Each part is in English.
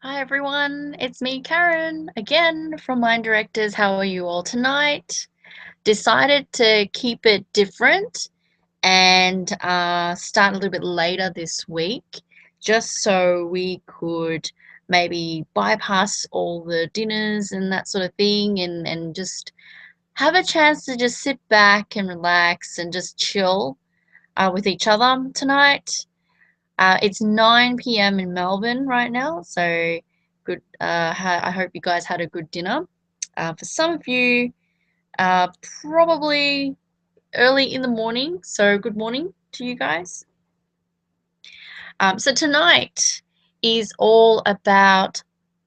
Hi everyone, it's me, Karen, again from MindDirectors. How are you all tonight? Decided to keep it different and start a little bit later this week, just so we could maybe bypass all the dinners and that sort of thing and just have a chance to just sit back and relax and just chill with each other tonight. It's 9 p.m. in Melbourne right now, so good. I hope you guys had a good dinner. For some of you, probably early in the morning, so good morning to you guys. So tonight is all about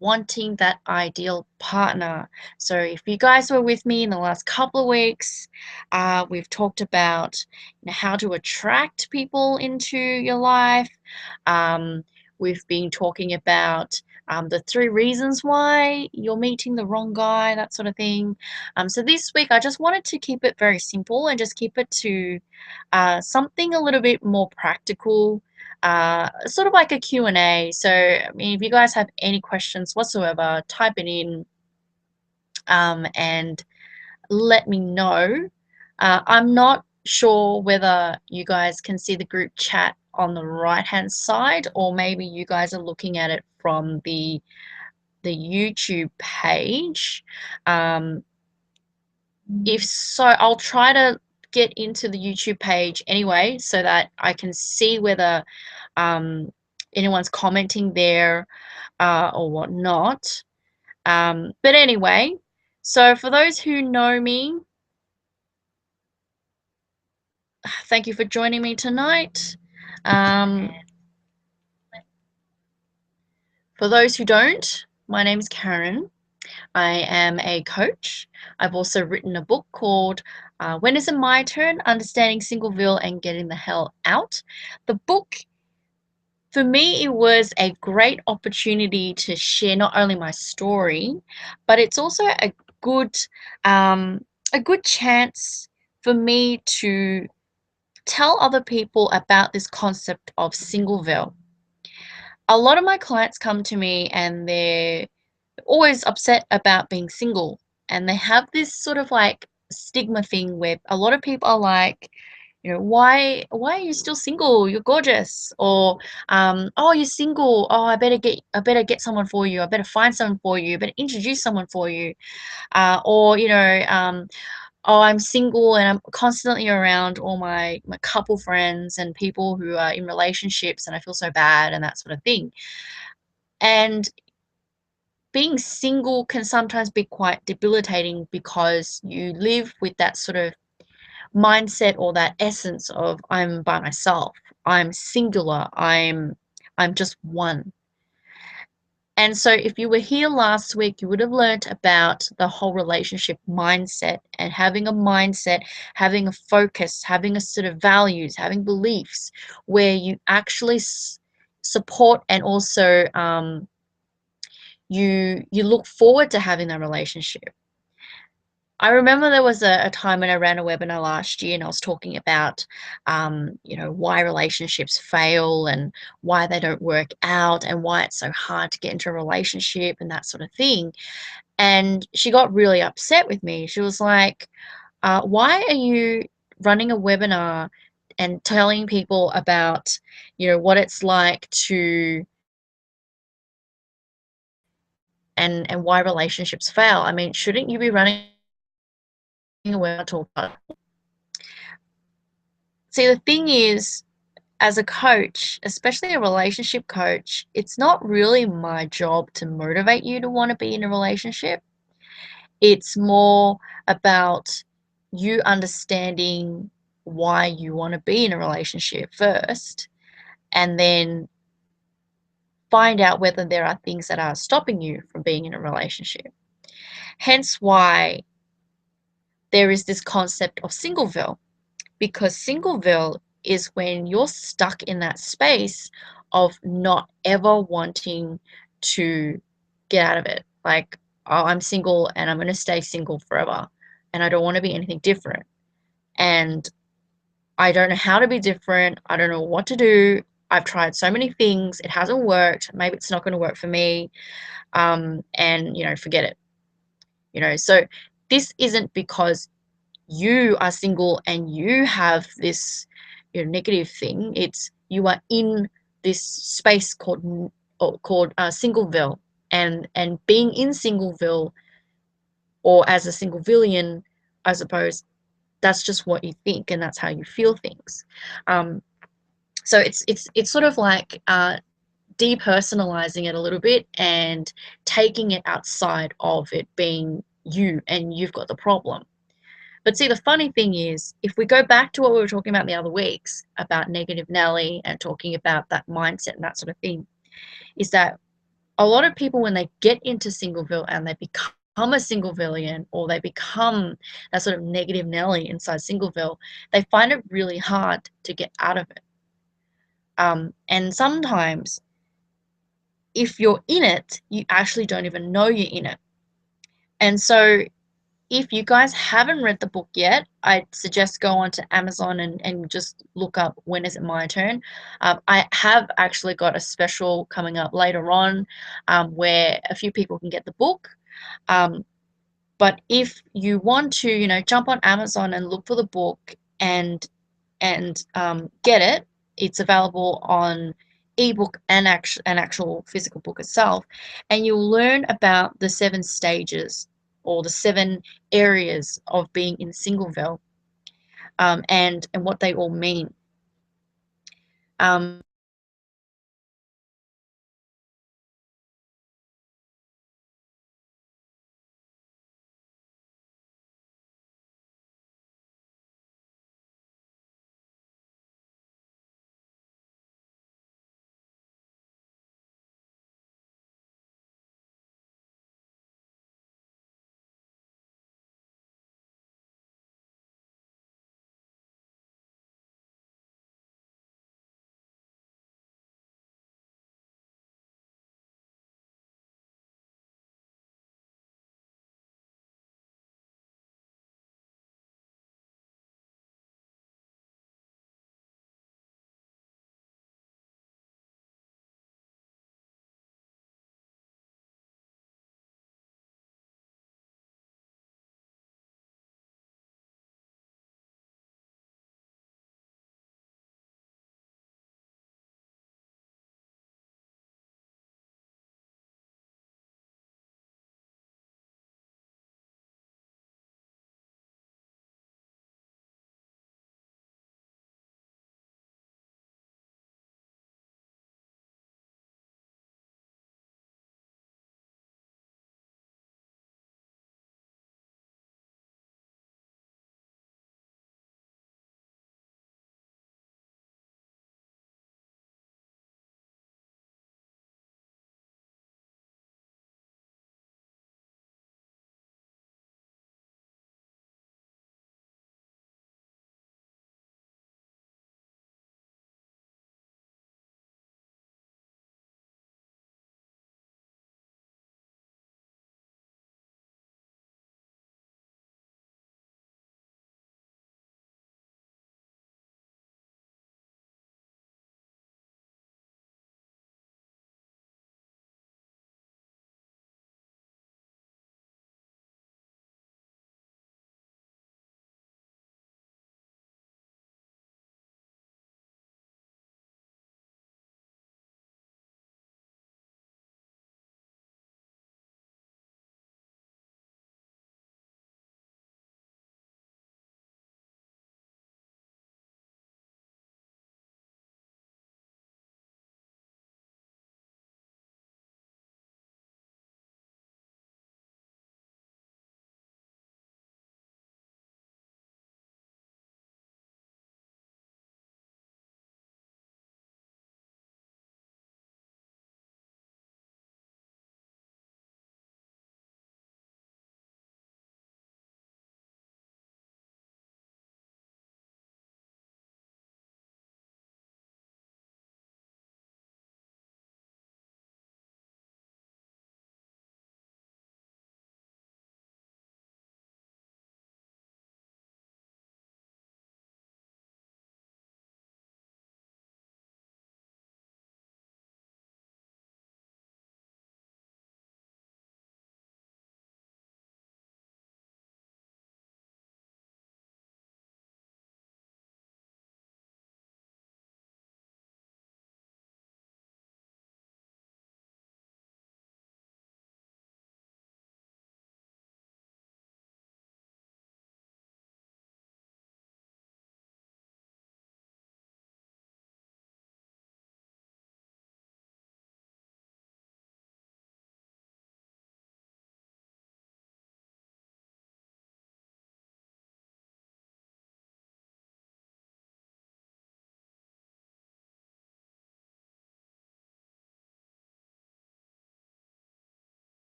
wanting that ideal partner. So if you guys were with me in the last couple of weeks, we've talked about how to attract people into your life. Um, we've been talking about the 3 reasons why you're meeting the wrong guy, that sort of thing. So this week, I just wanted to keep it very simple and just keep it to something a little bit more practical, sort of like a Q&A. So, I mean, if you guys have any questions whatsoever, type it in and let me know. I'm not sure whether you guys can see the group chat on the right-hand side, or maybe you guys are looking at it from the YouTube page. Um, if so, I'll try to get into the YouTube page anyway so that I can see whether um, anyone's commenting there or whatnot. But anyway, so for those who know me, thank you for joining me tonight. Um, for those who don't, my name is Karen. I am a coach. I've also written a book called When Is It My Turn? Understanding Singleville and Getting the Hell Out. The book, for me, it was a great opportunity to share not only my story, but it's also good um, a good chance for me to tell other people about this concept of Singleville. A lot of my clients come to me and they're always upset about being single, and they have this sort of like stigma thing where a lot of people are like, why are you still single? You're gorgeous. Or oh, you're single. Oh, I better get someone for you. I better find someone for you. I better introduce someone for you. Or oh, I'm single and I'm constantly around all my couple friends and people who are in relationships, and I feel so bad and that sort of thing. And being single can sometimes be quite debilitating because you live with that sort of mindset or that essence of I'm by myself, I'm singular, I'm just one. And so if you were here last week, you would have learnt about the whole relationship mindset and having a mindset, having a focus, having a sort of values, having beliefs where you actually support and also you look forward to having that relationship. I remember there was a time when I ran a webinar last year and I was talking about, why relationships fail and why they don't work out and why it's so hard to get into a relationship and that sort of thing. And she got really upset with me. She was like, why are you running a webinar and telling people about, what it's like to and why relationships fail? I mean, shouldn't you be running a webinar to talk about it? See, the thing is, as a coach, especially a relationship coach, it's not really my job to motivate you to want to be in a relationship. It's more about you understanding why you want to be in a relationship first, and then find out whether there are things that are stopping you from being in a relationship. Hence why there is this concept of Singleville, because Singleville is when you're stuck in that space of not ever wanting to get out of it. Like, oh, I'm single and I'm going to stay single forever and I don't want to be anything different. And I don't know how to be different. I don't know what to do. I've tried so many things, it hasn't worked, maybe it's not going to work for me, and forget it. So this isn't because you are single and you have this negative thing. It's you are in this space called Singleville, and being in Singleville, or as a Singlevillian, I suppose, that's just what you think and that's how you feel things. Um, so it's sort of like depersonalizing it a little bit and taking it outside of it being you and you've got the problem. But see, the funny thing is, if we go back to what we were talking about the other weeks about negative Nelly and talking about that mindset and that sort of thing, is that a lot of people, when they get into Singleville and they become a Singlevillian, or they become that sort of negative Nelly inside Singleville, they find it really hard to get out of it. And sometimes, if you're in it, you actually don't even know you're in it. And so if you guys haven't read the book yet, I'd suggest go onto Amazon and just look up When Is It My Turn. I have actually got a special coming up later on, where a few people can get the book. But if you want to, jump on Amazon and look for the book and get it, it's available on ebook and actual physical book itself, and you'll learn about the 7 stages, or the 7 areas of being in Singleville, and what they all mean. Um,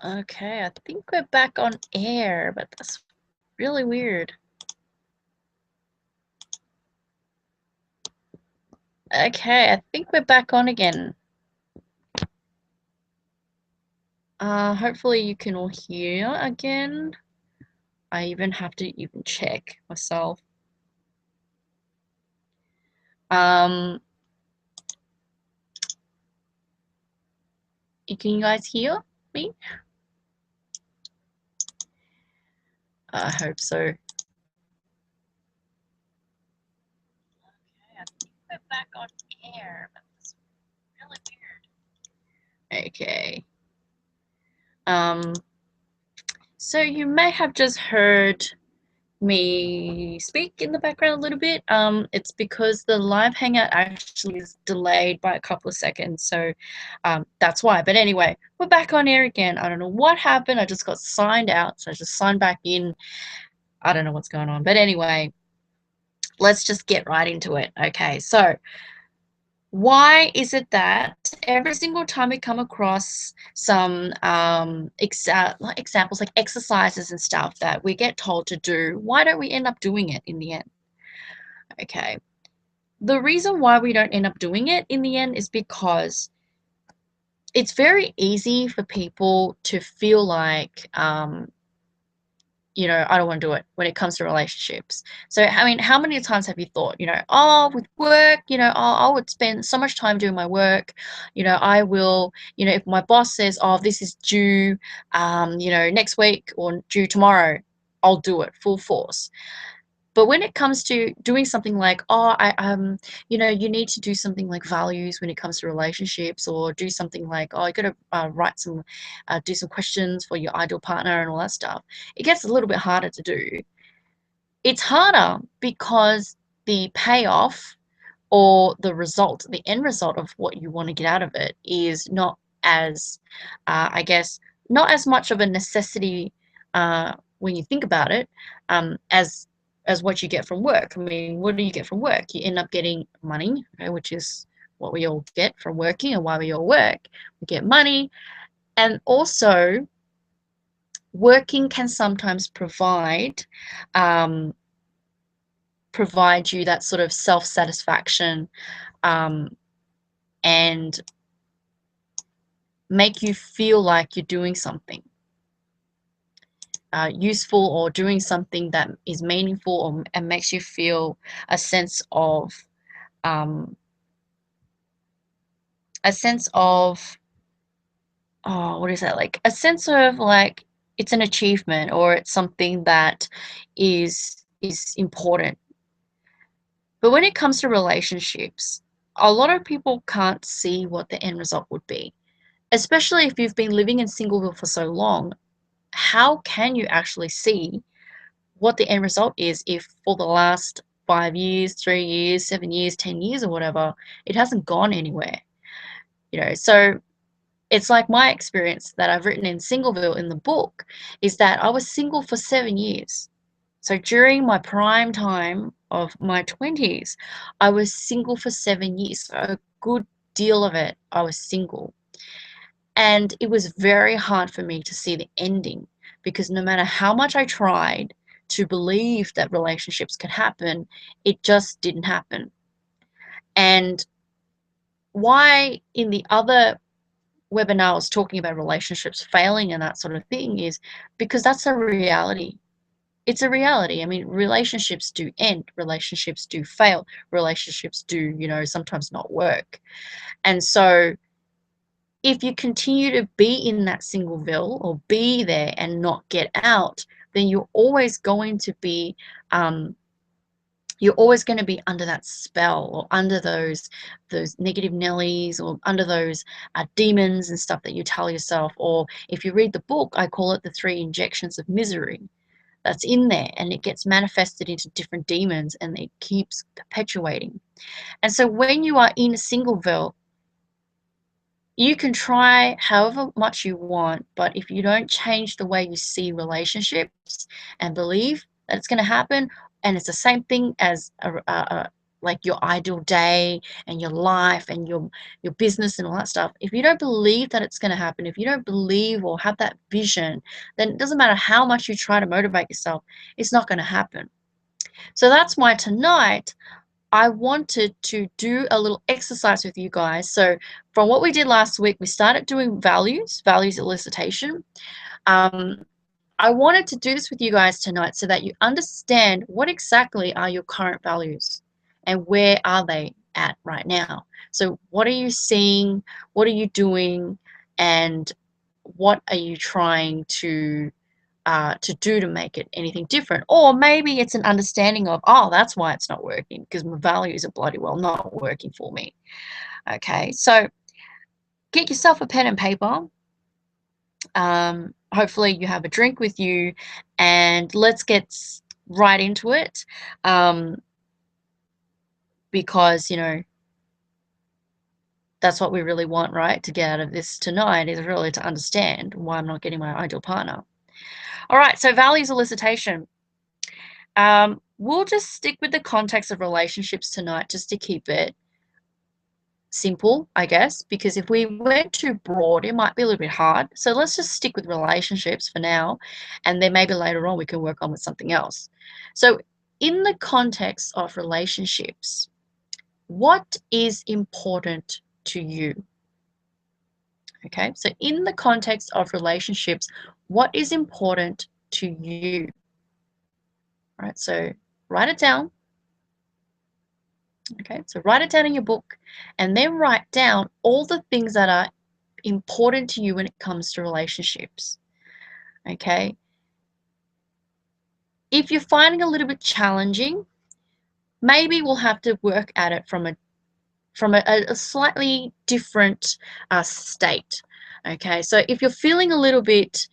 Okay, I think we're back on air, but that's really weird. Okay, I think we're back on again. Hopefully you can all hear again. I even have to even check myself. Um, can you guys hear me? I hope so. Okay, I think we're back on air, but that's really weird. Okay. So you may have just heard me speak in the background a little bit. It's because the live hangout actually is delayed by a couple of seconds, so that's why. But anyway, we're back on air again. I don't know what happened. I just got signed out, so I just signed back in. I don't know what's going on. But anyway, let's just get right into it. Okay, so why is it that every single time we come across some examples like exercises and stuff that we get told to do, why don't we end up doing it in the end? Okay. The reason why we don't end up doing it in the end is because it's very easy for people to feel like, I don't want to do it when it comes to relationships. So, I mean, how many times have you thought, oh, with work, I would spend so much time doing my work. I will, if my boss says, oh, this is due, next week or due tomorrow, I'll do it full force. But when it comes to doing something like, oh, you need to do something like values when it comes to relationships, or do something like, oh, you got to do some questions for your ideal partner and all that stuff. It gets a little bit harder to do. It's harder because the payoff or the result, the end result of what you want to get out of it is not as, I guess, not as much of a necessity when you think about it, as what you get from work. I mean, what do you get from work? You end up getting money, okay, which is what we all get from working and why we all work. We get money, and also working can sometimes um, provide you that sort of self-satisfaction, um, and make you feel like you're doing something useful, or doing something that is meaningful, and makes you feel a sense of um, a sense of oh, what is that, like a sense of like it's an achievement, or it's something that is important. But when it comes to relationships, a lot of people can't see what the end result would be, especially if you've been living in Singleville for so long. How can you actually see what the end result is if for the last 5 years, 3 years, 7 years, 10 years, or whatever, it hasn't gone anywhere? So it's like my experience that I've written in Singleville in the book is that I was single for 7 years. So during my prime time of my 20s, I was single for 7 years. So a good deal of it, I was single. And it was very hard for me to see the ending, because no matter how much I tried to believe that relationships could happen, it just didn't happen. And why in the other webinar I was talking about relationships failing and that sort of thing is because that's a reality. It's a reality. I mean, relationships do end, relationships do fail, relationships do, sometimes not work. And so if you continue to be in that Singleville or be there and not get out, then um, you're always going to be under that spell, or under those negative Nellies, or under those demons and stuff that you tell yourself. Or if you read the book, I call it the 3 injections of misery that's in there, and it gets manifested into different demons, and it keeps perpetuating. And so when you are in a Singleville, you can try however much you want, but if you don't change the way you see relationships and believe that it's going to happen, and it's the same thing as like your ideal day and your life and your business and all that stuff, if you don't believe that it's going to happen, if you don't believe or have that vision, then it doesn't matter how much you try to motivate yourself, it's not going to happen. So that's why tonight I wanted to do a little exercise with you guys. So from what we did last week, we started doing values elicitation. I wanted to do this with you guys tonight so that you understand what exactly are your current values and where are they at right now. So what are you seeing? What are you doing? And what are you trying to do to make it anything different? Or maybe it's an understanding of, oh, that's why it's not working, because my values are bloody well not working for me. Okay, so get yourself a pen and paper. Hopefully you have a drink with you, and let's get right into it, because that's what we really want, right? To get out of this tonight is really to understand why I'm not getting my ideal partner. All right, so values elicitation. We'll just stick with the context of relationships tonight just to keep it simple, I guess, because if we went too broad, it might be a little bit hard. So let's just stick with relationships for now, and then maybe later on we can work on with something else. So in the context of relationships, what is important to you? Okay, so in the context of relationships, what is important to you? All right, so write it down. Okay, so write it down in your book, and then write down all the things that are important to you when it comes to relationships. Okay, if you're finding a little bit challenging, maybe we'll have to work at it from a slightly different state. Okay, so if you're feeling a little bit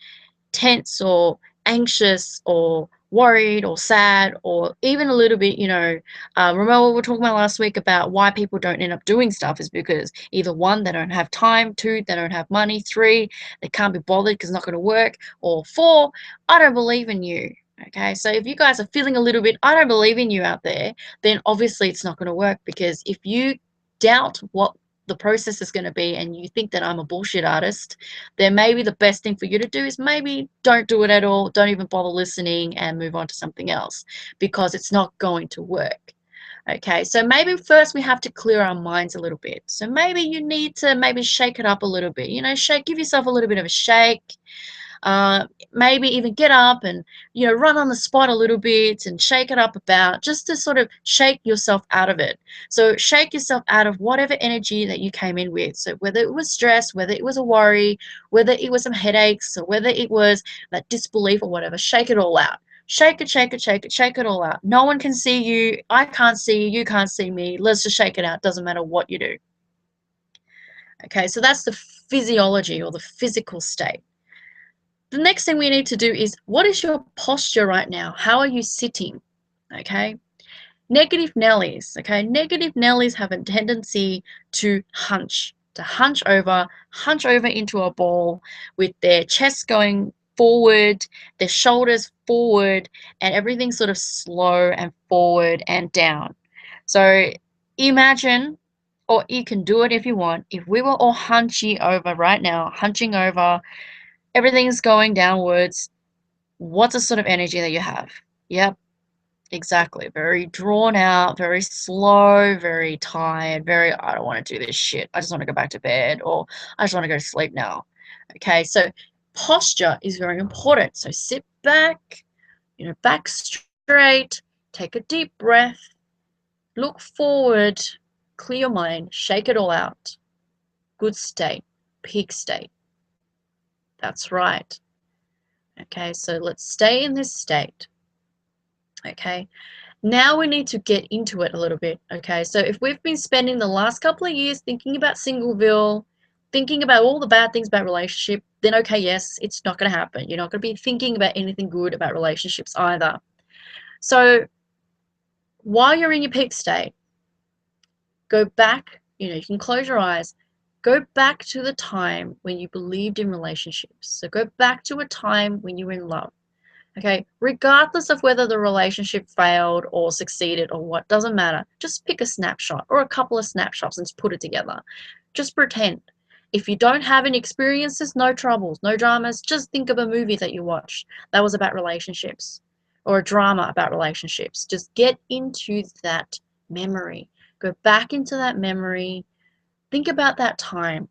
tense or anxious or worried or sad, or even a little bit, remember we were talking about last week about why people don't end up doing stuff is because either one, they don't have time, two, they don't have money, three, they can't be bothered because it's not going to work, or four, I don't believe in you. Okay, so if you guys are feeling a little bit, I don't believe in you out there, then obviously it's not going to work, because if you doubt what the process is going to be and you think that I'm a bullshit artist, then maybe the best thing for you to do is maybe don't do it at all, don't even bother listening, and move on to something else, because it's not going to work. Okay, so maybe first we have to clear our minds a little bit. So maybe you need to maybe shake it up a little bit, give yourself a little bit of a shake. Maybe even get up and run on the spot a little bit and shake it up about, just to sort of shake yourself out of it. So shake yourself out of whatever energy that you came in with. So whether it was stress, whether it was a worry, whether it was some headaches, or whether it was that disbelief or whatever, shake it all out. Shake it, shake it, shake it, shake it all out. No one can see you. I can't see you. You can't see me. Let's just shake it out. Doesn't matter what you do. Okay, so that's the physiology or the physical state. The next thing we need to do is, what is your posture right now? How are you sitting? Okay. Negative Nellies. Okay. Negative Nellies have a tendency to hunch over into a ball with their chest going forward, their shoulders forward, and everything sort of slow and forward and down. So imagine, or you can do it if you want, if we were all hunchy over right now, hunching over, everything's going downwards. What's the sort of energy that you have? Yep, exactly. Very drawn out, very slow, very tired, very, I don't want to do this shit. I just want to go back to bed, or I just want to go to sleep now. Okay, so posture is very important. So sit back, back straight, take a deep breath, look forward, clear your mind, shake it all out. Good state, peak state. That's right. Okay, so let's stay in this state. Okay, now we need to get into it a little bit. Okay, so if we've been spending the last couple of years thinking about Singleville, thinking about all the bad things about relationship, then okay, yes, it's not going to happen. You're not going to be thinking about anything good about relationships either. So while you're in your peak state, go back, you can close your eyes, go back to the time when you believed in relationships. So go back to a time when you were in love. Okay, regardless of whether the relationship failed or succeeded or what, doesn't matter. Just pick a snapshot or a couple of snapshots and just put it together. Just pretend. If you don't have any experiences, no troubles, no dramas, just think of a movie that you watched that was about relationships or a drama about relationships. Just get into that memory. Go back into that memory. Think about that time.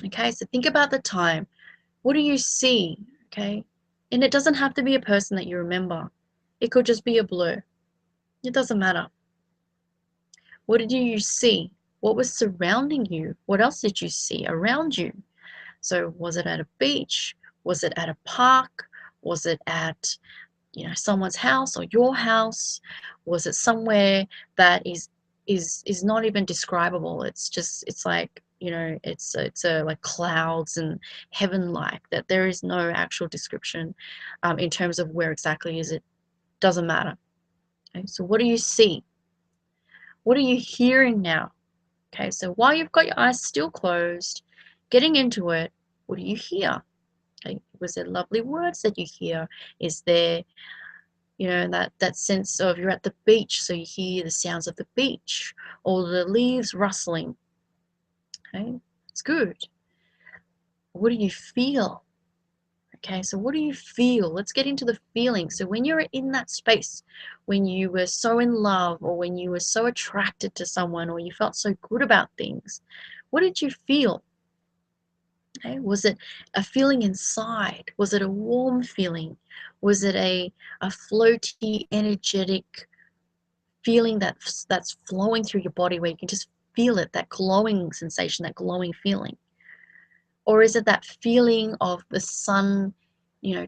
Okay, so think about the time. What do you see? Okay, and it doesn't have to be a person that you remember. It could just be a blur. It doesn't matter. What did you see? What was surrounding you? What else did you see around you? So was it at a beach? Was it at a park? Was it at, someone's house or your house? Was it somewhere that is not even describable? It's like, it's like clouds and heaven like that. There is no actual description in terms of where exactly is it. Doesn't matter. Okay, so what do you see? What are you hearing now? Okay, so while you've got your eyes still closed, getting into it, what do you hear? Okay, was there lovely words that you hear? Is there, that sense of you're at the beach, so you hear the sounds of the beach or the leaves rustling? Okay, it's good. What do you feel? Okay, so what do you feel? Let's get into the feeling. So when you're in that space, when you were so in love or when you were so attracted to someone or you felt so good about things, what did you feel? Okay, was it a feeling inside? Was it a warm feeling? Was it a floaty, energetic feeling that's flowing through your body where you can just feel it, that glowing sensation, that glowing feeling? Or is it that feeling of the sun,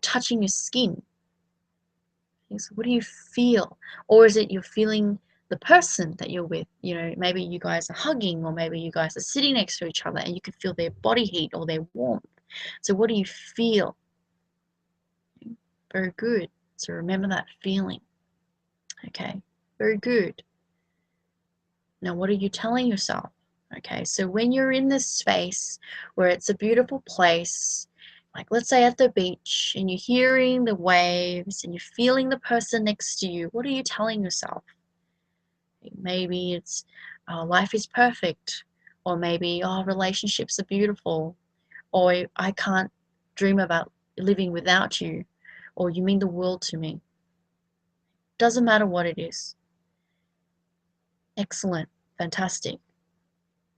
touching your skin? Okay, so what do you feel? Or is it you're feeling the person that you're with? Maybe you guys are hugging, or maybe you guys are sitting next to each other and you can feel their body heat or their warmth. So what do you feel? Very good. So remember that feeling. Okay, very good. Now, what are you telling yourself? Okay, so when you're in this space where it's a beautiful place, like let's say at the beach, and you're hearing the waves and you're feeling the person next to you, what are you telling yourself? Maybe it's life is perfect, or maybe relationships are beautiful, or I can't dream about living without you, or you mean the world to me. Doesn't matter what it is. Excellent, fantastic.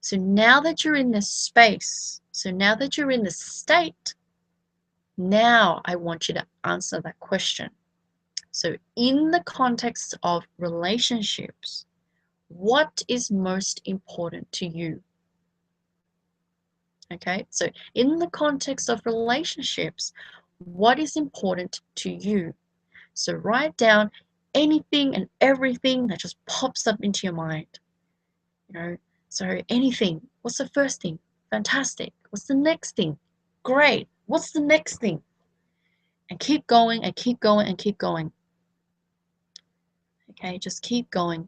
So now that you're in this space, so now that you're in this state, now I want you to answer that question. So in the context of relationships, what is most important to you? Okay, so in the context of relationships, what is important to you? So write down anything and everything that just pops up into your mind. So anything. What's the first thing? Fantastic. What's the next thing? Great. What's the next thing? And keep going and keep going and keep going. Okay, just keep going.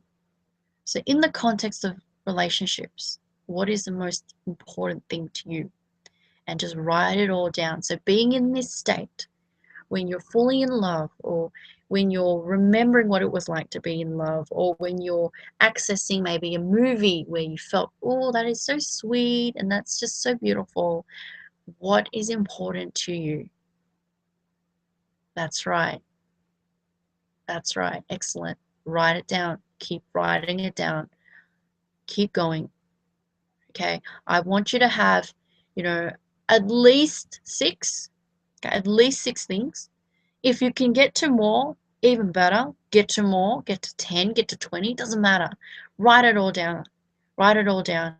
So in the context of relationships, what is the most important thing to you? And just write it all down. So being in this state, when you're fully in love, or when you're remembering what it was like to be in love, or when you're accessing maybe a movie where you felt, oh, that is so sweet and that's just so beautiful. What is important to you? That's right. That's right. Excellent. Write it down. Keep writing it down. Keep going. Okay. I want you to have, you know, at least six, okay, at least six things. If you can get to more, even better. Get to more, get to 10, get to 20, doesn't matter. Write it all down. Write it all down.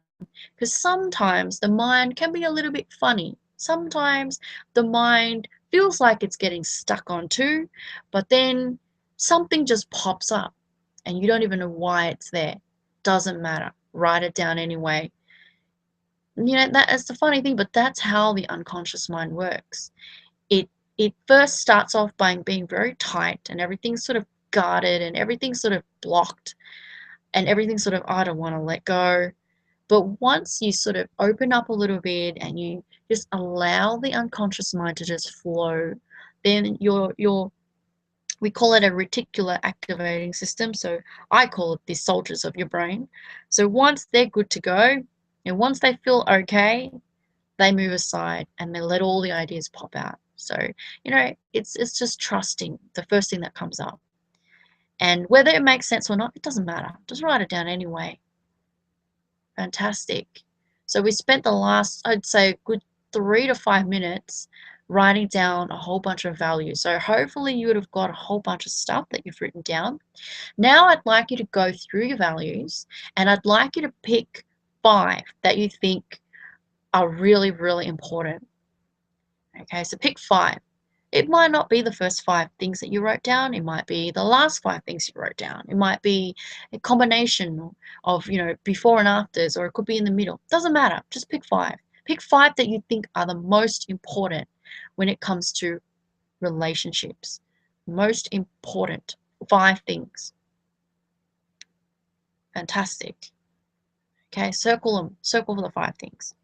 Because sometimes the mind can be a little bit funny. Sometimes the mind feels like it's getting stuck on too, but then something just pops up and you don't even know why it's there. Doesn't matter. Write it down anyway. That's the funny thing, but that's how the unconscious mind works. It first starts off by being very tight and everything's sort of guarded and everything's sort of blocked and everything's sort of, I don't want to let go. But once you sort of open up a little bit and you just allow the unconscious mind to just flow, then we call it a reticular activating system. So I call it the soldiers of your brain. So once they're good to go, and once they feel okay, they move aside and they let all the ideas pop out. So, it's just trusting the first thing that comes up. And whether it makes sense or not, it doesn't matter. Just write it down anyway. Fantastic. So we spent the last, I'd say, good 3 to 5 minutes writing down a whole bunch of values. So hopefully you would have got a whole bunch of stuff that you've written down. Now I'd like you to go through your values, and I'd like you to pick 5 that you think are really, really important. Okay, so pick 5. It might not be the first 5 things that you wrote down. It might be the last 5 things you wrote down. It might be a combination of, before and afters, or it could be in the middle. Doesn't matter. Just pick 5. Pick 5 that you think are the most important when it comes to relationships. Most important 5 things. Fantastic. Okay, circle them. Circle the 5 things.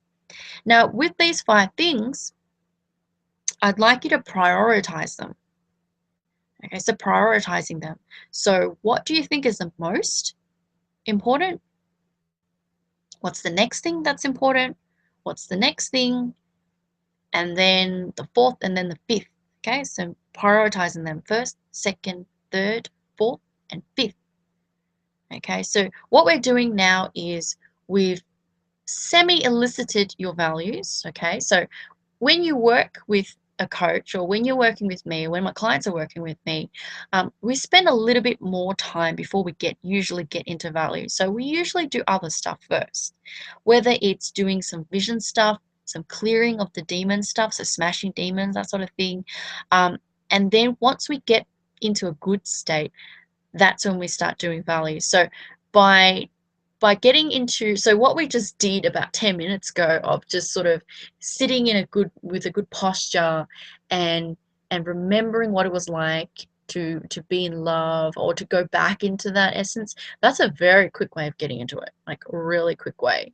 Now, with these 5 things, I'd like you to prioritize them. Okay, so prioritizing them. So what do you think is the most important? What's the next thing that's important? What's the next thing? And then the 4th, and then the 5th. Okay, so prioritizing them: 1st, 2nd, 3rd, 4th, and 5th. Okay, so what we're doing now is we've semi-elicited your values. Okay, so when you work with a coach, or when you're working with me, or when my clients are working with me, we spend a little bit more time before we usually get into values. So we usually do other stuff first, whether it's doing some vision stuff, some clearing of the demon stuff, so smashing demons, that sort of thing. And then once we get into a good state, that's when we start doing values. So by getting into, so what we just did about 10 minutes ago of just sort of sitting with a good posture, and remembering what it was like to be in love, or to go back into that essence, that's a very quick way of getting into it, like a really quick way.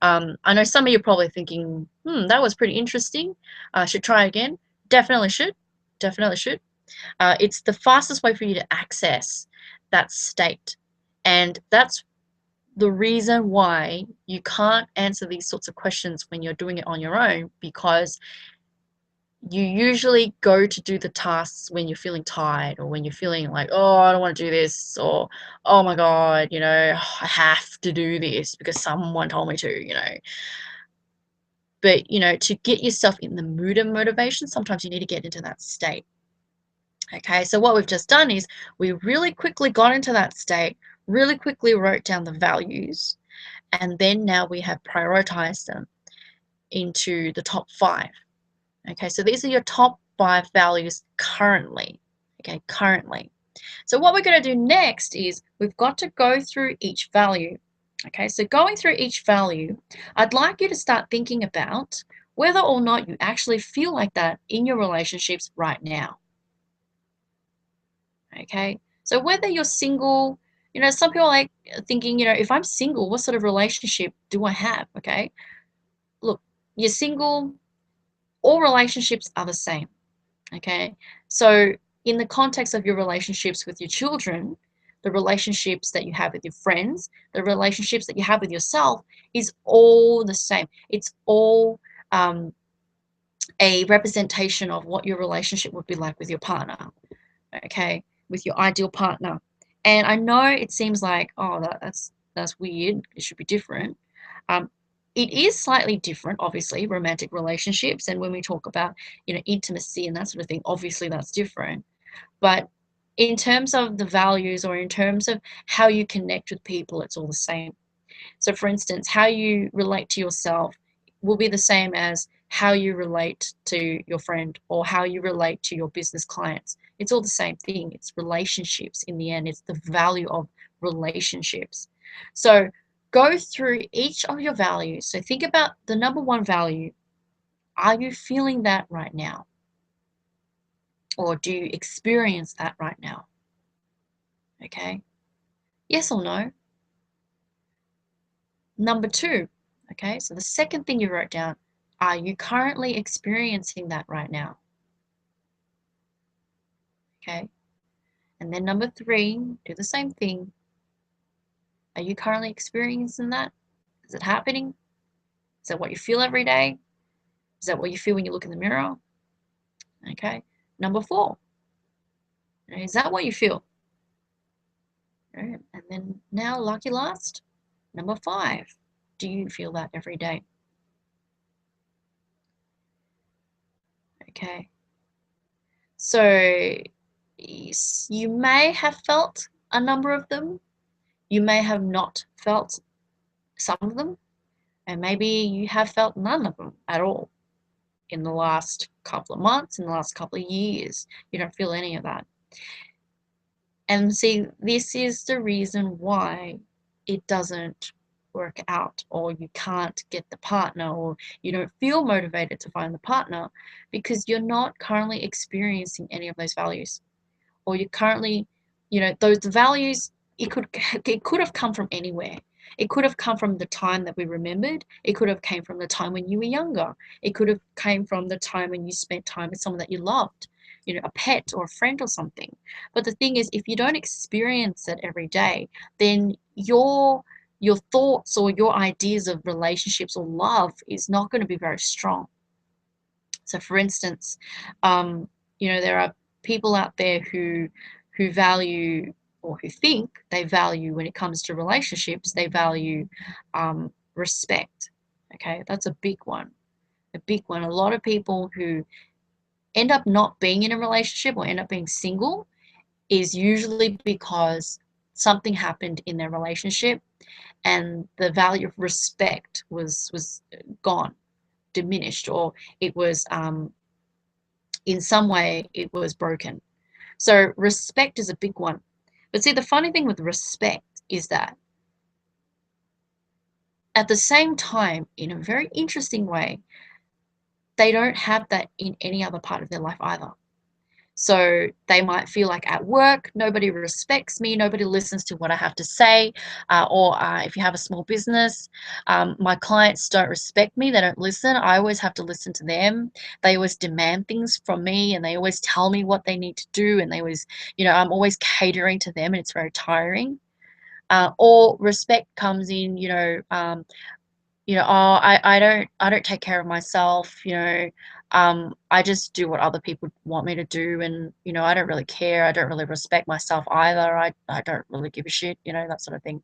I know some of you are probably thinking, that was pretty interesting. I should try again. Definitely should. Definitely should. It's the fastest way for you to access that state. And that's the reason why you can't answer these sorts of questions when you're doing it on your own, because you usually go to do the tasks when you're feeling tired, or when you're feeling like, oh, I don't want to do this, or oh my God, I have to do this because someone told me to. But, to get yourself in the mood and motivation, sometimes you need to get into that state. Okay, so what we've just done is we really quickly got into that state, really quickly wrote down the values, and then now we have prioritized them into the top 5. Okay, so these are your top 5 values currently. Okay, currently. So what we're going to do next is we've got to go through each value. Okay, so going through each value, I'd like you to start thinking about whether or not you actually feel like that in your relationships right now. Okay, so whether you're single, some people are like thinking, if I'm single, what sort of relationship do I have? Okay, look, you're single, all relationships are the same. Okay, so in the context of your relationships with your children, the relationships that you have with your friends, the relationships that you have with yourself is all the same. It's all a representation of what your relationship would be like with your partner. Okay, with your ideal partner. And I know it seems like, oh, that's weird, it should be different. It is slightly different, obviously, romantic relationships, and when we talk about, intimacy and that sort of thing, obviously that's different. But in terms of the values, or in terms of how you connect with people, it's all the same. So for instance, how you relate to yourself will be the same as how you relate to your friend, or how you relate to your business clients. It's all the same thing. It's relationships in the end. It's the value of relationships. So go through each of your values. So think about the number 1 value. Are you feeling that right now? Or do you experience that right now? Okay. Yes or no? Number 2. Okay, so the second thing you wrote down, are you currently experiencing that right now? Okay. And then number 3, do the same thing. Are you currently experiencing that? Is it happening? Is that what you feel every day? Is that what you feel when you look in the mirror? Okay. Number 4, is that what you feel? Right. And then now, lucky last, number 5, do you feel that every day? Okay. So you may have felt a number of them. You may have not felt some of them. And maybe you have felt none of them at all in the last couple of months, in the last couple of years. You don't feel any of that. And see, this is the reason why it doesn't work out, or you can't get the partner, or you don't feel motivated to find the partner, because you're not currently experiencing any of those values. Or you currently, those values, it could have come from anywhere. It could have come from the time that we remembered. It could have came from the time when you were younger. It could have came from the time when you spent time with someone that you loved, a pet or a friend or something. But the thing is, if you don't experience it every day, then your thoughts or your ideas of relationships or love is not going to be very strong. So for instance, there are people out there who value, or who think they value, when it comes to relationships, they value respect. Okay, that's a big one. A big one. A lot of people who end up not being in a relationship or end up being single is usually because something happened in their relationship and the value of respect was gone, diminished, or it was in some way it was broken. So respect is a big one. But see, the funny thing with respect is that at the same time, in a very interesting way, they don't have that in any other part of their life either. So they might feel like at work, nobody respects me, nobody listens to what I have to say, or if you have a small business, my clients don't respect me, they don't listen, I always have to listen to them, they always demand things from me, and they always tell me what they need to do, and they always, I'm always catering to them, and it's very tiring. Or respect comes in, oh, I don't take care of myself, I just do what other people want me to do, and I don't really care, I don't really respect myself either, I don't really give a shit, that sort of thing.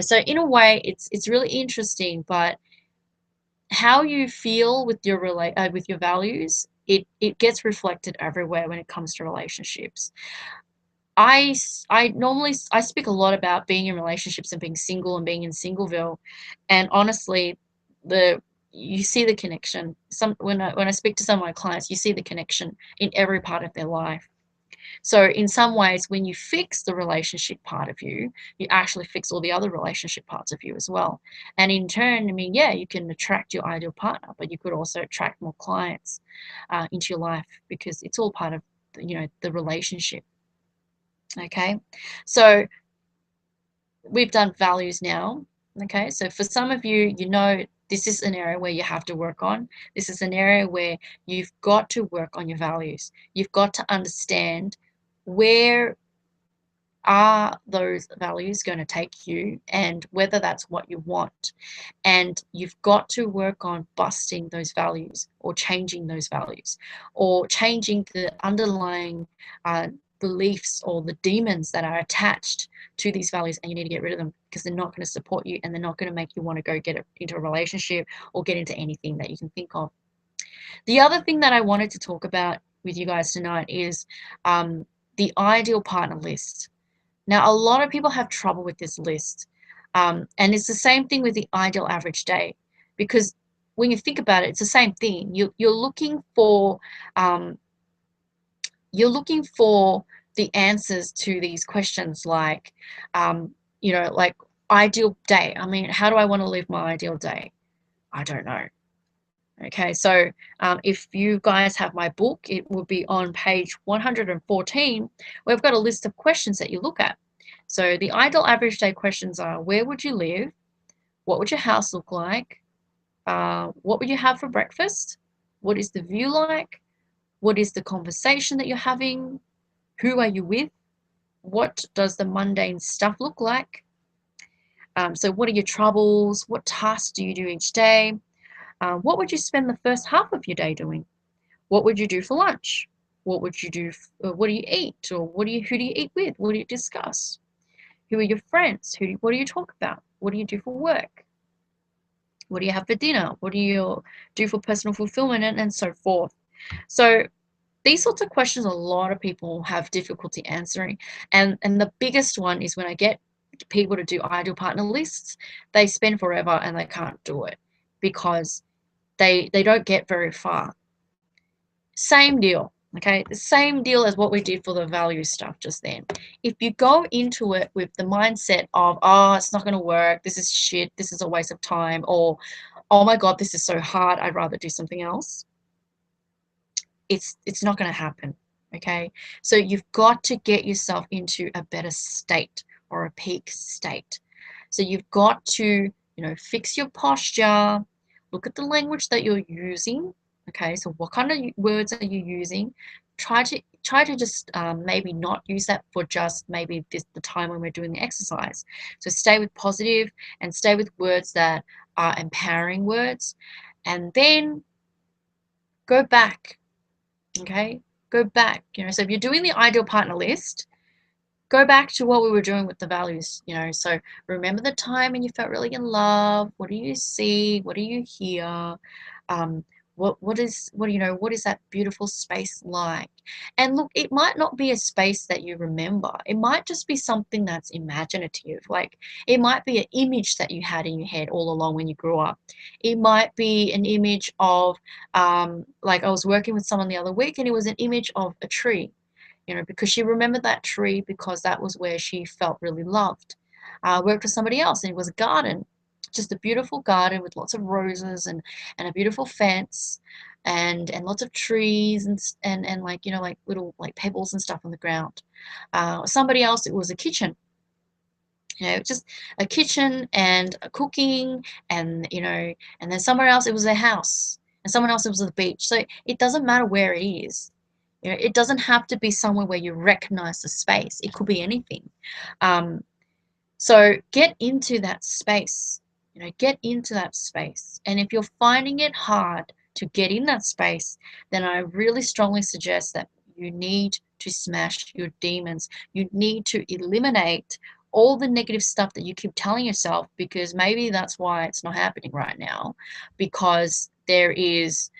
So in a way, it's really interesting, but how you feel with your with your values, it gets reflected everywhere when it comes to relationships. I speak a lot about being in relationships and being single and being in Singleville, and honestly, the you see the connection. When I speak to some of my clients, you see the connection in every part of their life. So in some ways, when you fix the relationship part of you, you actually fix all the other relationship parts of you as well. And in turn, I mean, yeah, you can attract your ideal partner, but you could also attract more clients into your life, because it's all part of the relationship. Okay, so we've done values now. Okay, so for some of you, this is an area where you have to work on. This is an area where you've got to work on your values. You've got to understand, where are those values going to take you, and whether that's what you want. And you've got to work on busting those values, or changing those values, or changing the underlying beliefs or the demons that are attached to these values, and you need to get rid of them, because they're not going to support you, and they're not going to make you want to go get into a relationship or get into anything that you can think of. The other thing that I wanted to talk about with you guys tonight is the ideal partner list. Now, a lot of people have trouble with this list, and it's the same thing with the ideal average day, because when you think about it, it's the same thing. You're looking for the answers to these questions, like like ideal day. I mean, how do I want to live my ideal day? I don't know. Okay, so if you guys have my book, it will be on page 114. We've got a list of questions that you look at. So the ideal average day questions are: where would you live? What would your house look like? What would you have for breakfast? What is the view like? What is the conversation that you're having? Who are you with? What does the mundane stuff look like? So what are your troubles? What tasks do you do each day? What would you spend the first half of your day doing? What would you do for lunch? What would you do? What do you eat? Or who do you eat with? What do you discuss? Who are your friends? What do you talk about? What do you do for work? What do you have for dinner? What do you do for personal fulfillment, and so forth? So these sorts of questions a lot of people have difficulty answering. And the biggest one is when I get people to do ideal partner lists, they spend forever and they can't do it because they don't get very far. Same deal, okay? The same deal as what we did for the value stuff just then. If you go into it with the mindset of, oh, it's not going to work, this is shit, this is a waste of time, or, oh my God, this is so hard, I'd rather do something else, it's not going to happen, okay? So you've got to get yourself into a better state or a peak state. So you've got to, fix your posture, look at the language that you're using, okay? So what kind of words are you using? Try to just maybe not use that for just maybe the time when we're doing the exercise. So stay with positive and stay with words that are empowering words, and then go back. Okay, go back. So if you're doing the ideal partner list, go back to what we were doing with the values. So remember the time when you felt really in love. What do you see? What do you hear? What is that beautiful space like? And look, it might not be a space that you remember. It might just be something that's imaginative. Like it might be an image that you had in your head all along when you grew up. It might be an image of like I was working with someone the other week, and it was an image of a tree, because she remembered that tree because that was where she felt really loved. I worked with somebody else, and it was a garden, just a beautiful garden with lots of roses and a beautiful fence and lots of trees and like like little like pebbles and stuff on the ground. Somebody else, it was a kitchen, just a kitchen and a cooking, and and then somewhere else it was a house, and someone else it was the beach. So it doesn't matter where it is. It doesn't have to be somewhere where you recognize the space. It could be anything. So get into that space. Get into that space. And if you're finding it hard to get in that space, then I really strongly suggest that you need to smash your demons. You need to eliminate all the negative stuff that you keep telling yourself, because maybe that's why it's not happening right now, because there is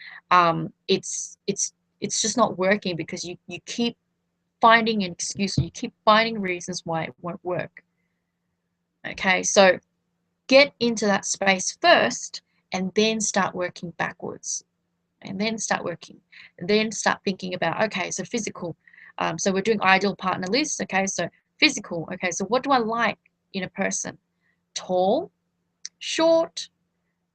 it's just not working, because you keep finding an excuse, you keep finding reasons why it won't work. Okay, so get into that space first and then start working backwards, and then start working, and then start thinking about, okay, so physical. So we're doing ideal partner lists. Okay, so physical. Okay, so what do I like in a person? Tall, short,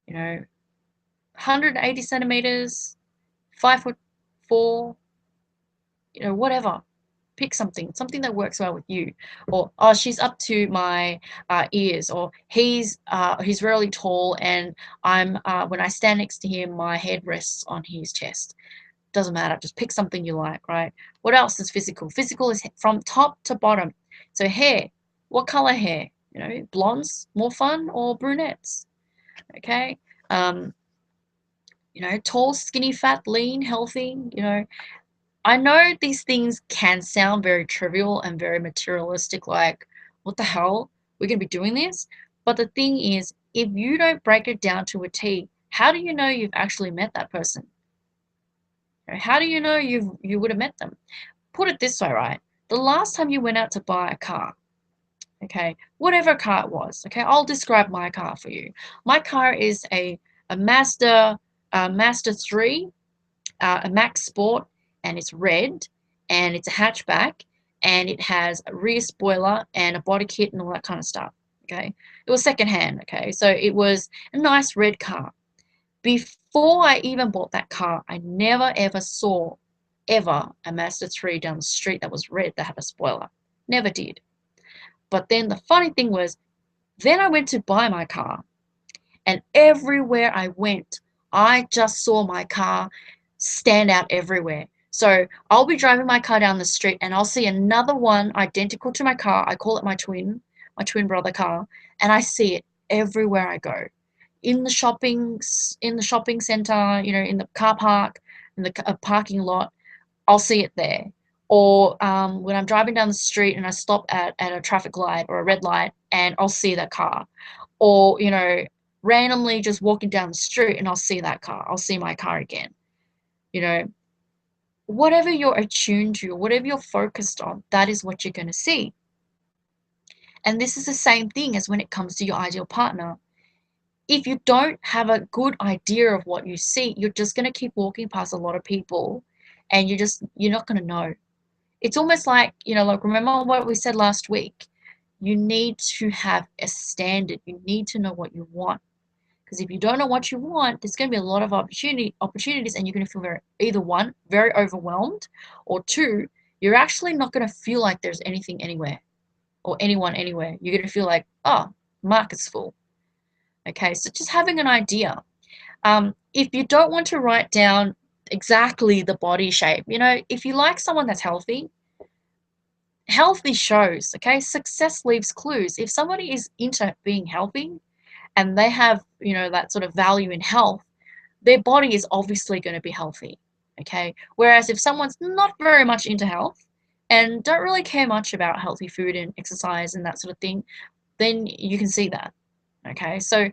180 centimeters, 5'4", whatever. Pick something that works well with you. Or, oh, she's up to my ears, or he's really tall, and I'm when I stand next to him, my head rests on his chest. Doesn't matter. Just pick something you like, right? What else is physical? Physical is from top to bottom. So hair. What color hair? Blondes more fun, or brunettes? Okay. Tall, skinny, fat, lean, healthy. I know these things can sound very trivial and very materialistic, like, what the hell? We're going to be doing this? But the thing is, if you don't break it down to a T, how do you know you've actually met that person? How do you know you would have met them? Put it this way, right? The last time you went out to buy a car, okay, whatever car it was, okay, I'll describe my car for you. My car is a Mazda 3, a Max Sport, and it's red, and it's a hatchback, and it has a rear spoiler and a body kit and all that kind of stuff. Okay, it was secondhand. Okay, so it was a nice red car. Before I even bought that car, I never ever saw ever a Mazda 3 down the street that was red that had a spoiler. Never did. But then the funny thing was, then I went to buy my car, and everywhere I went, I just saw my car stand out everywhere. So I'll be driving my car down the street and I'll see another one identical to my car. I call it my twin brother car, and I see it everywhere I go. In the shopping center, in the car park, in the parking lot, I'll see it there. Or when I'm driving down the street and I stop at a traffic light or a red light, and I'll see that car. Or, randomly just walking down the street and I'll see that car. I'll see my car again. You know, whatever you're attuned to, whatever you're focused on, that is what you're going to see. And this is the same thing as when it comes to your ideal partner. If you don't have a good idea of what you see, you're just going to keep walking past a lot of people and you're not going to know. It's almost like, like remember what we said last week. You need to have a standard. You need to know what you want. Because if you don't know what you want, there's going to be a lot of opportunities, and you're going to feel either one, very overwhelmed, or two, you're actually not going to feel like there's anything anywhere or anyone anywhere. You're going to feel like, oh, market's full. Okay, so just having an idea. If you don't want to write down exactly the body shape, if you like someone that's healthy shows, okay? Success leaves clues. If somebody is into being healthy and they have, that sort of value in health, their body is obviously going to be healthy, okay? Whereas if someone's not very much into health and don't really care much about healthy food and exercise and that sort of thing, then you can see that, okay? So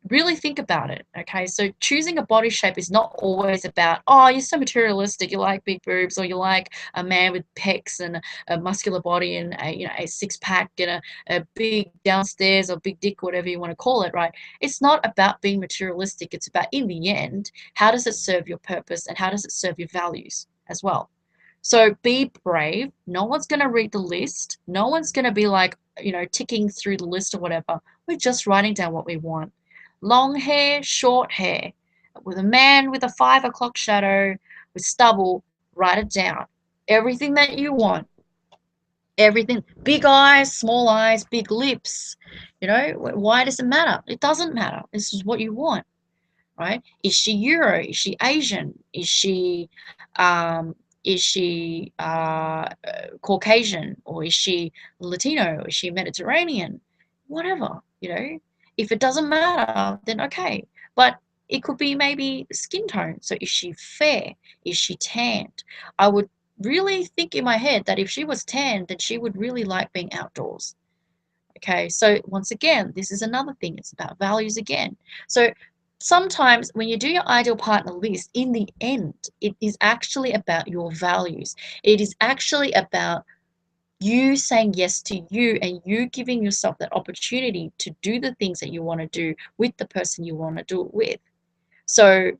really think about it, okay? So choosing a body shape is not always about, oh, you're so materialistic, you like big boobs, or you like a man with pecs and a muscular body and a six-pack and a big downstairs or big dick, whatever you want to call it, right? It's not about being materialistic. It's about, in the end, how does it serve your purpose and how does it serve your values as well? So be brave. No one's going to read the list. No one's going to be like, ticking through the list or whatever. We're just writing down what we want. Long hair, short hair, with a man with a 5 o'clock shadow, with stubble, write it down. Everything that you want. Everything. Big eyes, big lips. Why does it matter? It doesn't matter. This is what you want, right? Is she Euro? Is she Asian? Is she um, Caucasian, or is she Latino? Or is she Mediterranean? Whatever, If it doesn't matter, then okay. But it could be maybe skin tone. So is she fair? Is she tanned? I would really think in my head that if she was tanned, then she would really like being outdoors. Okay, so once again, this is another thing. It's about values again. So sometimes when you do your ideal partner list, in the end, it is actually about your values. It is actually about you saying yes to you and you giving yourself that opportunity to do the things that you want to do with the person you want to do it with. So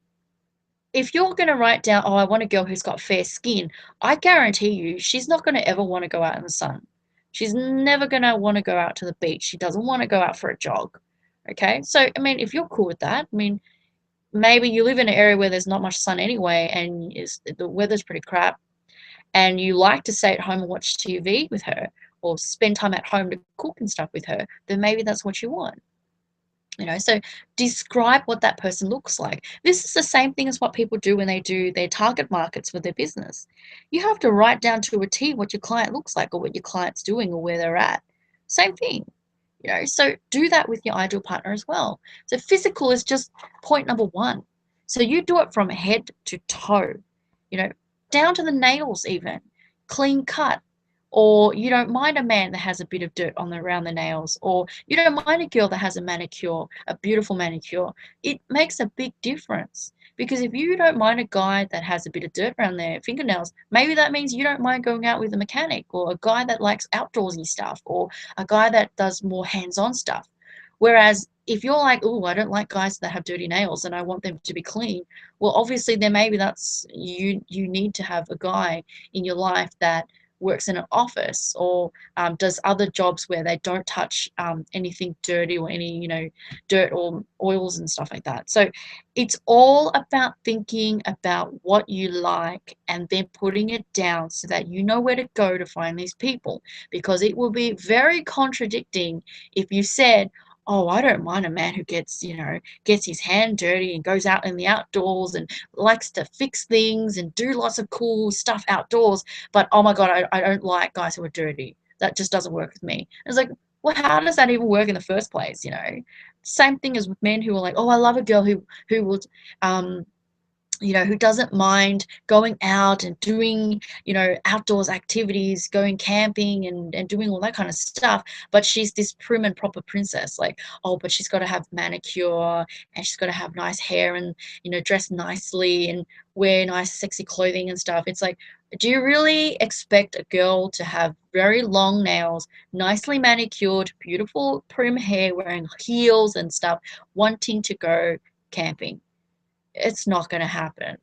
if you're going to write down, oh, I want a girl who's got fair skin, I guarantee you she's not going to ever want to go out in the sun. She's never going to want to go out to the beach. She doesn't want to go out for a jog. Okay, so I mean, if you're cool with that, I mean, maybe you live in an area where there's not much sun anyway and the weather's pretty crap, and you like to stay at home and watch TV with her or spend time at home to cook and stuff with her, then maybe that's what you want. So describe what that person looks like. This is the same thing as what people do when they do their target markets for their business. You have to write down to a T what your client looks like or what your client's doing or where they're at. Same thing. So do that with your ideal partner as well. So physical is just point number one. So you do it from head to toe, down to the nails even, clean cut. Or you don't mind a man that has a bit of dirt around the nails, or you don't mind a girl that has a manicure, a beautiful manicure. It makes a big difference, because if you don't mind a guy that has a bit of dirt around their fingernails, maybe that means you don't mind going out with a mechanic, or a guy that likes outdoorsy stuff, or a guy that does more hands-on stuff. Whereas if you're like, oh, I don't like guys that have dirty nails and I want them to be clean, well, obviously then maybe that's you need to have a guy in your life that works in an office or does other jobs where they don't touch anything dirty or any, dirt or oils and stuff like that. So it's all about thinking about what you like and then putting it down so that you know where to go to find these people, because it will be very contradicting if you said, oh, I don't mind a man who gets his hand dirty and goes out in the outdoors and likes to fix things and do lots of cool stuff outdoors. But oh my God, I don't like guys who are dirty. That just doesn't work with me. And it's like, well, how does that even work in the first place? Same thing as with men who are like, oh, I love a girl who will um who doesn't mind going out and doing, outdoors activities, going camping and doing all that kind of stuff. But she's this prim and proper princess. Like, oh, but she's got to have manicure and she's got to have nice hair and, dress nicely and wear nice, sexy clothing and stuff. It's like, do you really expect a girl to have very long nails, nicely manicured, beautiful prim hair, wearing heels and stuff, wanting to go camping? It's not going to happen.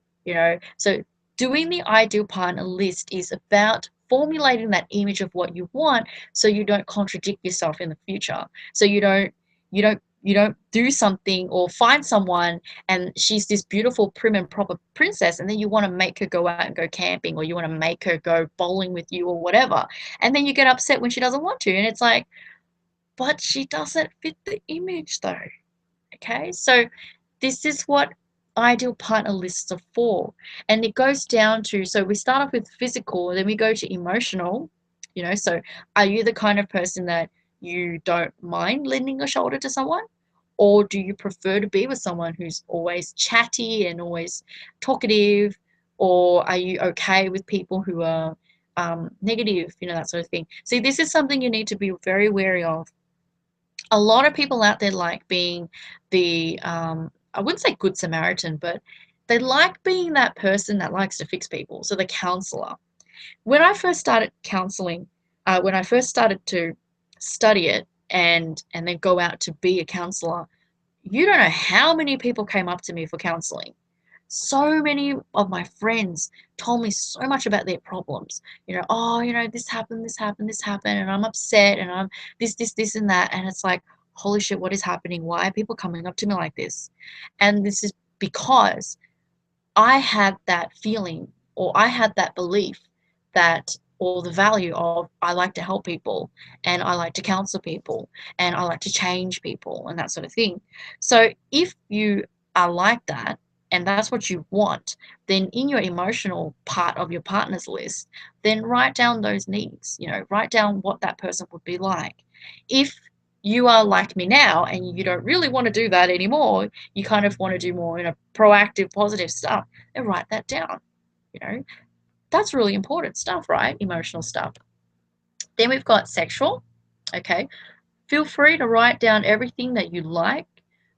So doing the ideal partner list is about formulating that image of what you want, so you don't contradict yourself in the future. So you don't do something or find someone and she's this beautiful prim and proper princess, and then you want to make her go out and go camping, or you want to make her go bowling with you or whatever, and then you get upset when she doesn't want to, and it's like, but she doesn't fit the image though. Okay, so this is what ideal partner lists are for. And it goes down to, so we start off with physical, then we go to emotional. So are you the kind of person that you don't mind lending a shoulder to someone? Or do you prefer to be with someone who's always chatty and always talkative? Or are you okay with people who are negative, that sort of thing? See, this is something you need to be very wary of. A lot of people out there like being the I wouldn't say good Samaritan, but they like being that person that likes to fix people. So the counselor. When I first started counseling, when I first started to study it and then go out to be a counselor, you don't know how many people came up to me for counseling. So many of my friends told me so much about their problems. Oh, this happened, this happened, this happened, and I'm upset, and I'm this, and that. And it's like, holy shit, what is happening? Why are people coming up to me like this? And this is because I had that feeling, or I had that belief that, or the value of, I like to help people and I like to counsel people and I like to change people and that sort of thing. So if you are like that and that's what you want, then in your emotional part of your partner's list, then write down those needs, write down what that person would be like. If you are like me now and you don't really want to do that anymore, you kind of want to do more, proactive, positive stuff, and write that down. You know, that's really important stuff, right? Emotional stuff. Then we've got sexual. Okay. Feel free to write down everything that you like,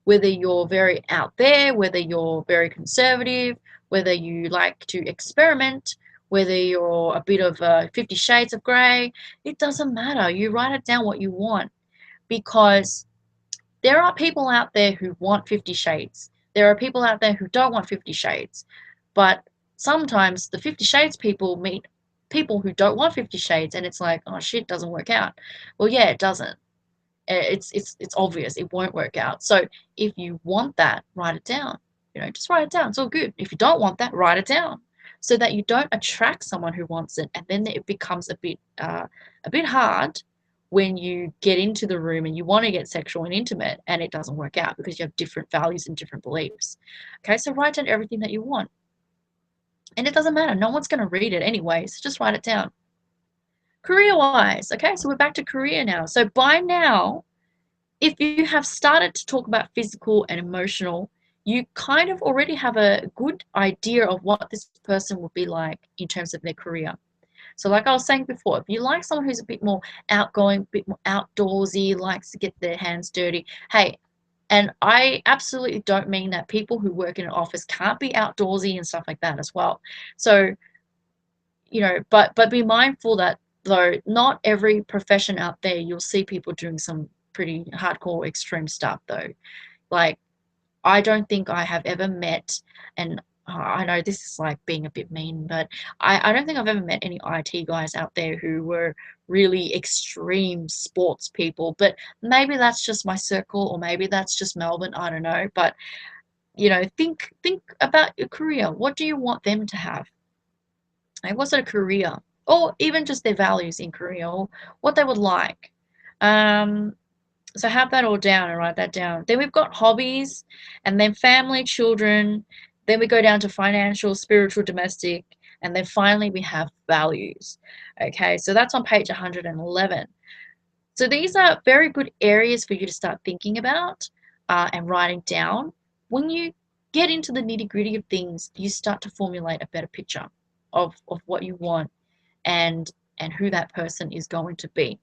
whether you're very out there, whether you're very conservative, whether you like to experiment, whether you're a bit of 50 shades of grey. It doesn't matter. You write it down what you want, because there are people out there who want 50 shades. There are people out there who don't want 50 shades. But sometimes the 50 shades people meet people who don't want 50 shades, and it's like, oh shit, doesn't work out. Well, yeah, it doesn't. It's obvious it won't work out. So if you want that, write it down. Just write it down. It's all good. If you don't want that, write it down, so that you don't attract someone who wants it, and then it becomes a bit hard when you get into the room and you want to get sexual and intimate and it doesn't work out because you have different values and different beliefs. Okay, so write down everything that you want. And it doesn't matter. No one's going to read it anyway, so just write it down. Career-wise, okay, so we're back to career now. So by now, if you have started to talk about physical and emotional, you kind of already have a good idea of what this person will be like in terms of their career. So like I was saying before, if you like someone who's a bit more outgoing, a bit more outdoorsy, likes to get their hands dirty, hey, and I absolutely don't mean that people who work in an office can't be outdoorsy and stuff like that as well. So, but be mindful that, though, not every profession out there you'll see people doing some pretty hardcore extreme stuff though. Like, I don't think I have ever met, and I know this is like being a bit mean, but I don't think I've ever met any IT guys out there who were really extreme sports people. But maybe that's just my circle, or maybe that's just Melbourne. I don't know. But think about your career. What do you want them to have? Like, what's a career? Or even just their values in career, or what they would like. Um, So have that all down and write that down. Then we've got hobbies, and then family, children. Then we go down to financial, spiritual, domestic, and then finally we have values. Okay, so that's on page 111. So these are very good areas for you to start thinking about and writing down. When you get into the nitty-gritty of things, you start to formulate a better picture of what you want and who that person is going to be.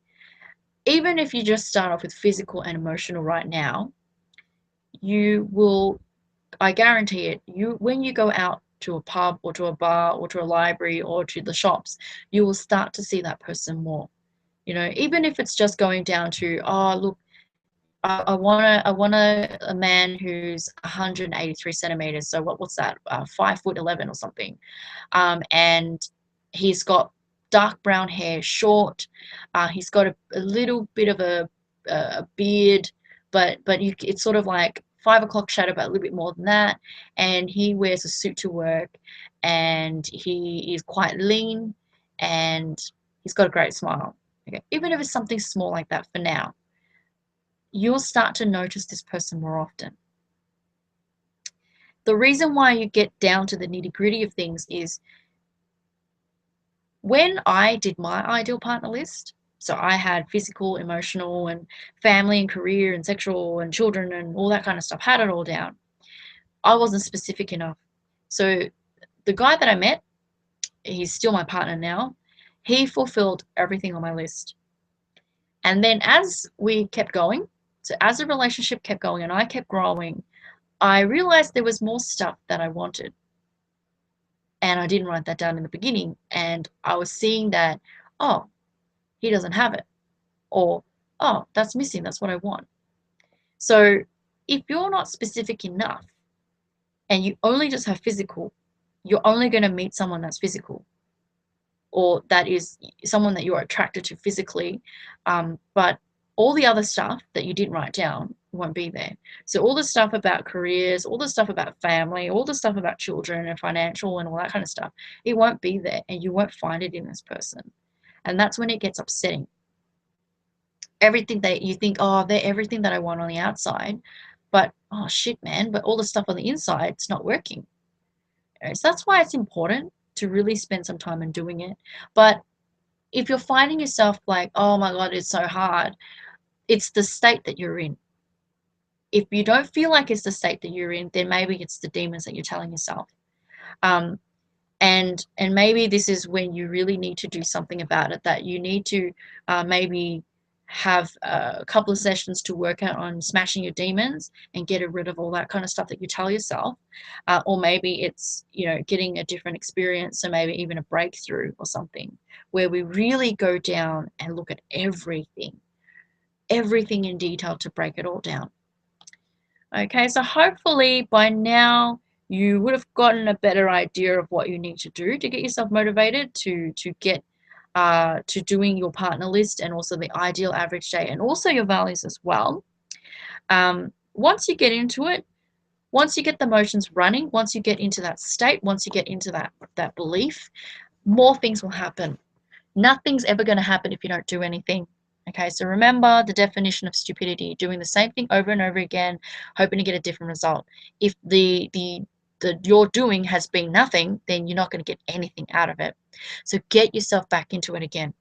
Even if you just start off with physical and emotional right now, you will, I guarantee it, when you go out to a pub or to a bar or to a library or to the shops, you will start to see that person more. Even if it's just going down to, oh, look, I want a man who's 183 centimeters. So what's that? 5'11" or something. And he's got dark brown hair, short. He's got a little bit of a beard, but it's sort of like 5 o'clock shadow, but a little bit more than that. And he wears a suit to work, and he is quite lean, and he's got a great smile. Okay, even if it's something small like that for now, you'll start to notice this person more often. The reason why you get down to the nitty-gritty of things is when I did my ideal partner list, so I had physical, emotional, and family and career and sexual and children and all that kind of stuff, had it all down. I wasn't specific enough. So the guy that I met, he's still my partner now, he fulfilled everything on my list. And then as we kept going, so as the relationship kept going and I kept growing, I realized there was more stuff that I wanted. And I didn't write that down in the beginning. And I was seeing that, oh, he doesn't have it. Or, oh, that's missing. That's what I want. So if you're not specific enough and you only just have physical, you're only going to meet someone that's physical, or that is someone that you're attracted to physically. But all the other stuff that you didn't write down won't be there. So all the stuff about careers, all the stuff about family, all the stuff about children and financial and all that kind of stuff, it won't be there, and you won't find it in this person. And that's when it gets upsetting. Everything that you think, oh, they're everything that I want on the outside, but oh shit, man, but all the stuff on the inside, it's not working. So that's why it's important to really spend some time in doing it. But if you're finding yourself like, oh my God, it's so hard, it's the state that you're in. If you don't feel like it's the state that you're in, then maybe it's the demons that you're telling yourself. Um, and maybe this is when you really need to do something about it, that you need to maybe have a couple of sessions to work out on smashing your demons and get rid of all that kind of stuff that you tell yourself. Or maybe it's, getting a different experience, so maybe even a breakthrough or something, where we really go down and look at everything in detail to break it all down. Okay, so hopefully by now you would have gotten a better idea of what you need to do to get yourself motivated to get to doing your partner list, and also the ideal average day, and also your values as well. Once you get into it, once you get the motions running, once you get into that state, once you get into that belief, more things will happen. Nothing's ever going to happen if you don't do anything. Okay, so remember the definition of stupidity: doing the same thing over and over again, hoping to get a different result. If the your doing has been nothing, then you're not going to get anything out of it. So get yourself back into it again.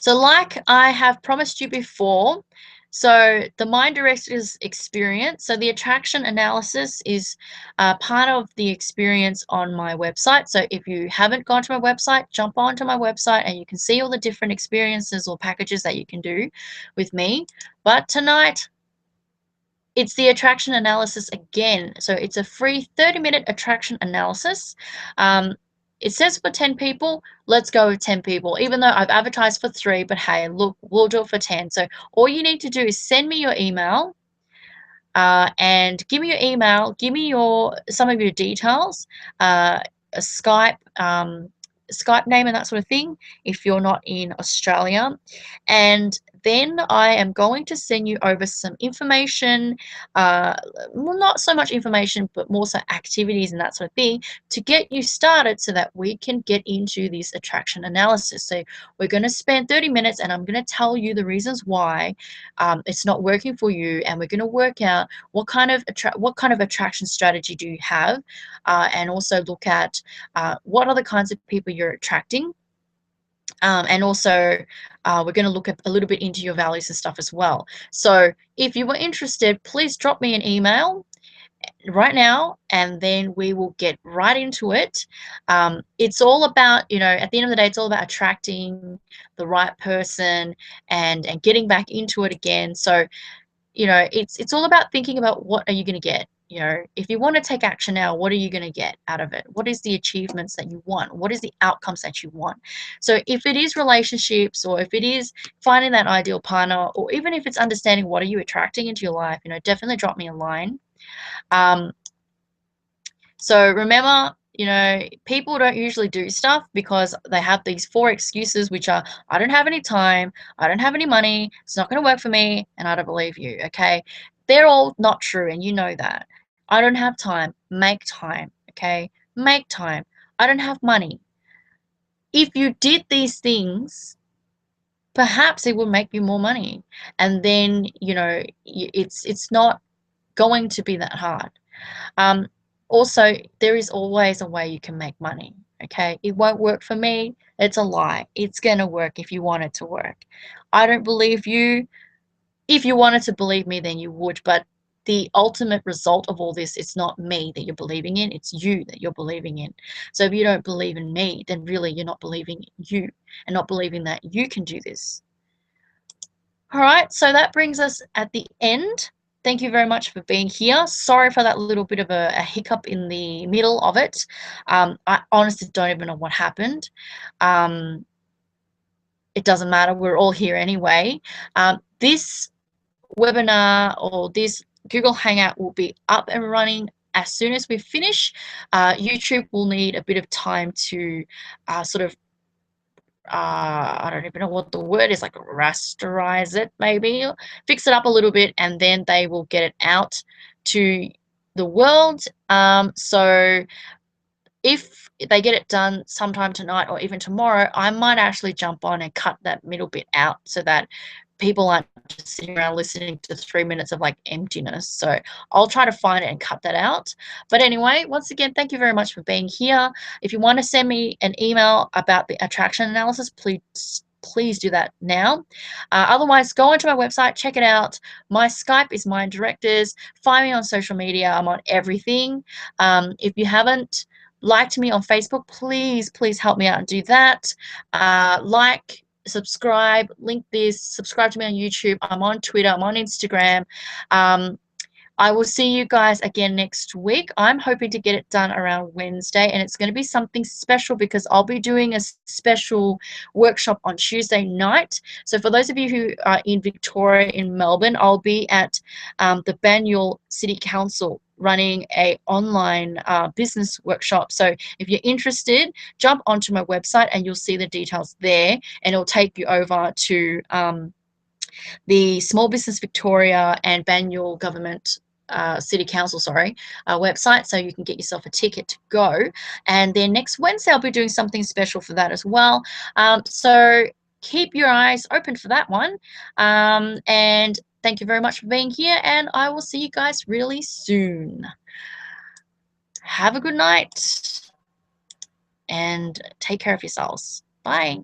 So like I have promised you before, so the MindDirectors experience, so the attraction analysis is part of the experience on my website. So if you haven't gone to my website, jump onto my website and you can see all the different experiences or packages that you can do with me. But tonight, it's the attraction analysis again. So it's a free 30-minute attraction analysis. It says for 10 people, let's go with 10 people, even though I've advertised for 3, but hey, look, we'll do it for 10. So all you need to do is send me your email and give me your email, give me some of your details, a Skype name and that sort of thing if you're not in Australia. And then I am going to send you over some information, well, not so much information, but more so activities and that sort of thing to get you started so that we can get into this attraction analysis. So we're going to spend 30 minutes and I'm going to tell you the reasons why it's not working for you, and we're going to work out what kind of attraction strategy do you have, and also look at what are the kinds of people you're attracting. And also, we're going to look at a little bit into your values and stuff as well. So if you were interested, please drop me an email right now, and then we will get right into it. It's all about, at the end of the day, it's all about attracting the right person and getting back into it again. So it's all about thinking about what are you going to get. If you want to take action now, what are you going to get out of it? What is the achievements that you want? What is the outcomes that you want? So if it is relationships, or if it is finding that ideal partner, or even if it's understanding what are you attracting into your life, definitely drop me a line. So remember, people don't usually do stuff because they have these 4 excuses, which are, I don't have any time, I don't have any money, it's not going to work for me, and I don't believe you, okay? They're all not true, and you know that. I don't have time. Make time, okay? Make time. I don't have money. If you did these things, perhaps it will make you more money. And then, it's not going to be that hard. Um, Also, there is always a way you can make money, okay? It won't work for me. It's a lie. It's going to work if you want it to work. I don't believe you. If you wanted to believe me, then you would. But the ultimate result of all this, it's not me that you're believing in. It's you that you're believing in. So if you don't believe in me, then really you're not believing in you and not believing that you can do this. All right, so that brings us at the end. Thank you very much for being here. Sorry for that little bit of a hiccup in the middle of it. I honestly don't even know what happened. It doesn't matter. We're all here anyway. This webinar, or this Google Hangout, will be up and running as soon as we finish. YouTube will need a bit of time to sort of I don't even know what the word is, like rasterize it, maybe fix it up a little bit, and then they will get it out to the world. So if they get it done sometime tonight or even tomorrow, I might actually jump on and cut that middle bit out so that people aren't just sitting around listening to 3 minutes of like emptiness. So I'll try to find it and cut that out. But anyway, once again, thank you very much for being here. If you want to send me an email about the attraction analysis, please do that now. Otherwise, go onto my website, check it out. My Skype is MindDirectors. Find me on social media. I'm on everything. If you haven't liked me on Facebook, please help me out and do that. Like, subscribe, link this, subscribe to me on YouTube. I'm on Twitter, I'm on Instagram. I will see you guys again next week. I'm hoping to get it done around Wednesday, and it's going to be something special because I'll be doing a special workshop on Tuesday night. So for those of you who are in Victoria, in Melbourne, I'll be at the Banyule City Council running a online business workshop. So if you're interested, jump onto my website and you'll see the details there, and it'll take you over to the Small Business Victoria and Banyule Government City Council, website, so you can get yourself a ticket to go. And then next Wednesday, I'll be doing something special for that as well. So keep your eyes open for that one. And thank you very much for being here, and I will see you guys really soon. Have a good night and take care of yourselves. Bye.